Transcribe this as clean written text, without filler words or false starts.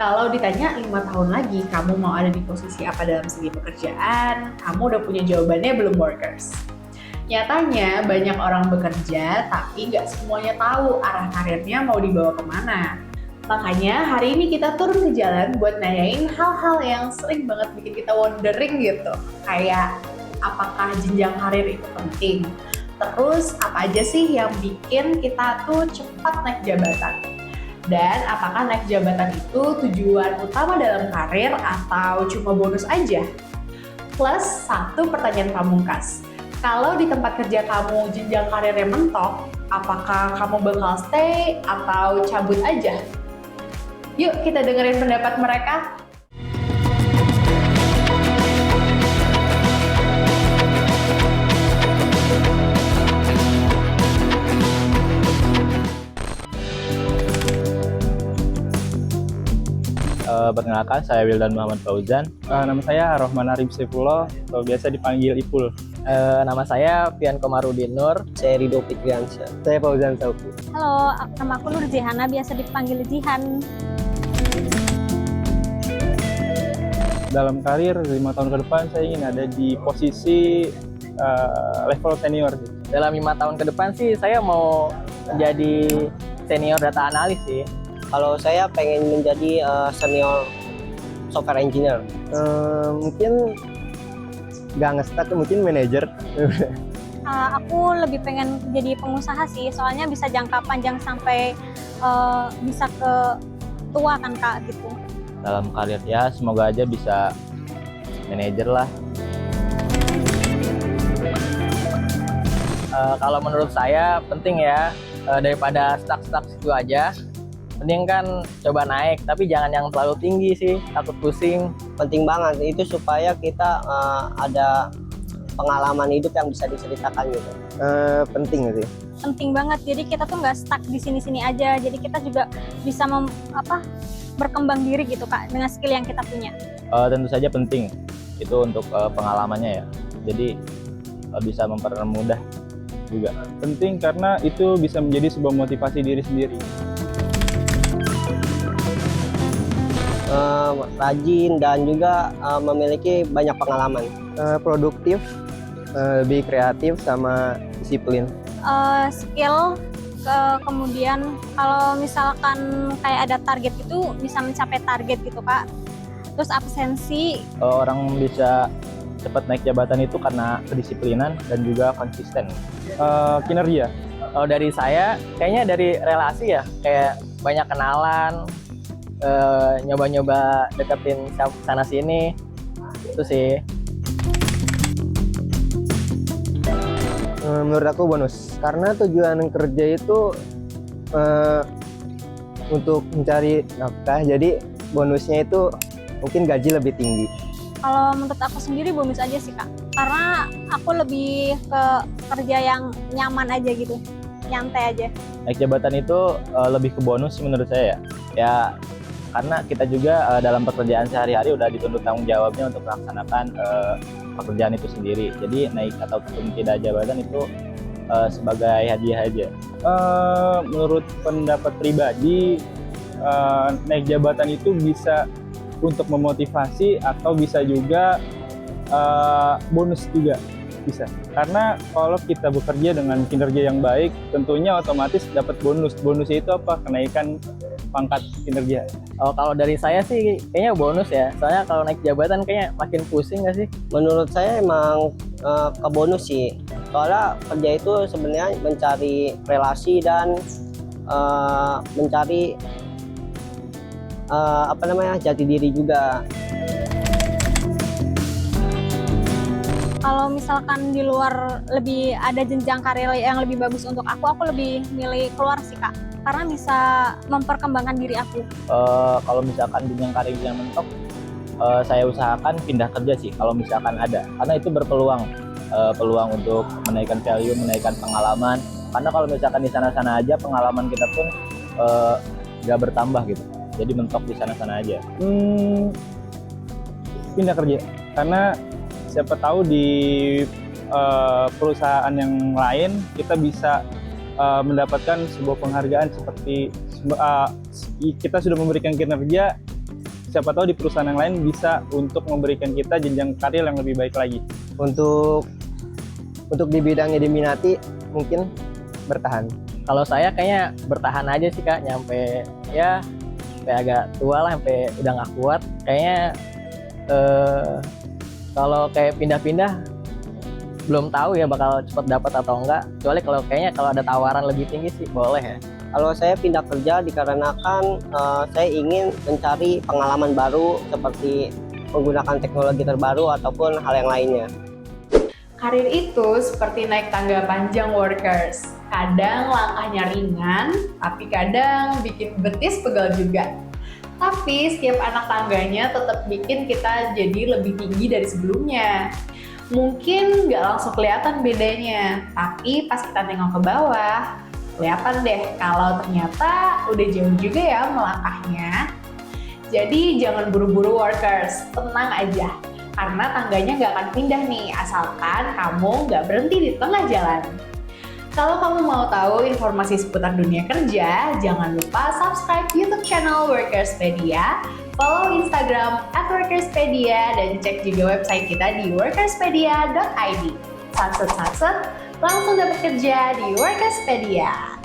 Kalau ditanya 5 tahun lagi, kamu mau ada di posisi apa dalam segi pekerjaan, kamu udah punya jawabannya belum, workers? Nyatanya banyak orang bekerja, tapi nggak semuanya tahu arah karirnya mau dibawa kemana. Makanya hari ini kita turun ke jalan buat nanyain hal-hal yang sering banget bikin kita wondering gitu. Kayak, apakah jenjang karir itu penting? Terus apa aja sih yang bikin kita tuh cepat naik jabatan? Dan apakah naik jabatan itu tujuan utama dalam karir atau cuma bonus aja? Plus satu pertanyaan pamungkas. Kalau di tempat kerja kamu jenjang karirnya mentok, apakah kamu bakal stay atau cabut aja? Yuk kita dengerin pendapat mereka. Perkenalkan, saya Wildan Muhammad Fauzan. Nama saya Rohman Arif Saifullah, atau biasa dipanggil Ipul. Nama saya Pian Komarudin Nur. Saya Rido Fikriansyah. Saya Fauzan Sauku. Halo, nama aku Nur Jihana, biasa dipanggil Jihan. Dalam karir 5 tahun ke depan saya ingin ada di posisi level senior. Dalam 5 tahun ke depan sih saya mau menjadi senior data analis sih. Kalau saya pengen menjadi senior software engineer. Mungkin nggak nge-start, mungkin manajer. Aku lebih pengen jadi pengusaha sih, soalnya bisa jangka panjang sampai bisa ke tua kan Kak gitu. Dalam karir ya semoga aja bisa manajer lah. Kalau menurut saya penting ya, daripada stuck situ aja. Mending kan coba naik, tapi jangan yang terlalu tinggi sih, takut pusing. Penting banget itu supaya kita ada pengalaman hidup yang bisa diceritakan gitu. Penting sih. Penting banget, jadi kita tuh nggak stuck di sini-sini aja, jadi kita juga bisa berkembang diri gitu Kak, dengan skill yang kita punya. Tentu saja penting itu untuk pengalamannya ya. Jadi bisa mempermudah juga. Penting karena itu bisa menjadi sebuah motivasi diri sendiri. Rajin dan juga memiliki banyak pengalaman. Produktif, lebih kreatif sama disiplin. Skill, kemudian kalau misalkan kayak ada target itu bisa mencapai target gitu Kak. Terus absensi. Orang bisa cepat naik jabatan itu karena kedisiplinan dan juga konsisten. Kinerja. Kalau dari saya, kayaknya dari relasi ya, kayak banyak kenalan, nyoba-nyoba deketin sana sini, itu sih. Menurut aku bonus, karena tujuan kerja itu untuk mencari nafkah, jadi bonusnya itu mungkin gaji lebih tinggi. Kalau menurut aku sendiri bonus aja sih Kak, karena aku lebih ke kerja yang nyaman aja gitu, nyantai aja. Naik jabatan itu lebih ke bonus sih menurut saya ya. Karena kita juga dalam pekerjaan sehari-hari udah dituntut tanggung jawabnya untuk melaksanakan pekerjaan itu sendiri. Jadi naik ataupun tidak jabatan itu sebagai hadiah aja. Menurut pendapat pribadi, naik jabatan itu bisa untuk memotivasi atau bisa juga bonus juga bisa. Karena kalau kita bekerja dengan kinerja yang baik, tentunya otomatis dapat bonus. Bonusnya itu apa? Kenaikan pangkat kinerja. Kalau dari saya sih kayaknya bonus ya, soalnya kalau naik jabatan kayaknya makin pusing nggak sih? Menurut saya emang ke bonus sih, soalnya kerja itu sebenarnya mencari relasi dan mencari jati diri juga. Kalau misalkan di luar lebih ada jenjang karir yang lebih bagus untuk aku lebih milih keluar sih Kak, karena bisa memperkembangkan diri aku. Kalau misalkan jenjang karir yang mentok, saya usahakan pindah kerja sih kalau misalkan ada, karena itu berpeluang untuk menaikkan value, menaikkan pengalaman. Karena kalau misalkan di sana-sana aja pengalaman kita pun nggak bertambah gitu, jadi mentok di sana-sana aja. Pindah kerja, karena siapa tahu di perusahaan yang lain kita bisa mendapatkan sebuah penghargaan seperti kita sudah memberikan kinerja siapa tahu di perusahaan yang lain bisa untuk memberikan kita jenjang karir yang lebih baik lagi. Untuk di bidang yang diminati mungkin bertahan. Kalau saya kayaknya bertahan aja sih Kak, nyampe ya sampai agak tua lah, sampai udah nggak kuat. Kayaknya kalau kayak pindah-pindah belum tahu ya bakal cepet dapat atau enggak. Kecuali kalau ada tawaran lebih tinggi sih boleh ya. Kalau saya pindah kerja dikarenakan saya ingin mencari pengalaman baru seperti menggunakan teknologi terbaru ataupun hal yang lainnya. Karir itu seperti naik tangga panjang workers. Kadang langkahnya ringan, tapi kadang bikin betis pegal juga. Tapi setiap anak tangganya tetap bikin kita jadi lebih tinggi dari sebelumnya. Mungkin nggak langsung kelihatan bedanya, tapi pas kita tengok ke bawah, kelihatan deh kalau ternyata udah jauh juga ya melangkahnya. Jadi jangan buru-buru workers, tenang aja. Karena tangganya nggak akan pindah nih, asalkan kamu nggak berhenti di tengah jalan. Kalau kamu mau tahu informasi seputar dunia kerja, jangan lupa subscribe YouTube channel Workerspedia, follow Instagram @Workerspedia, dan cek juga website kita di workerspedia.id. Satset, langsung dapat kerja di Workerspedia.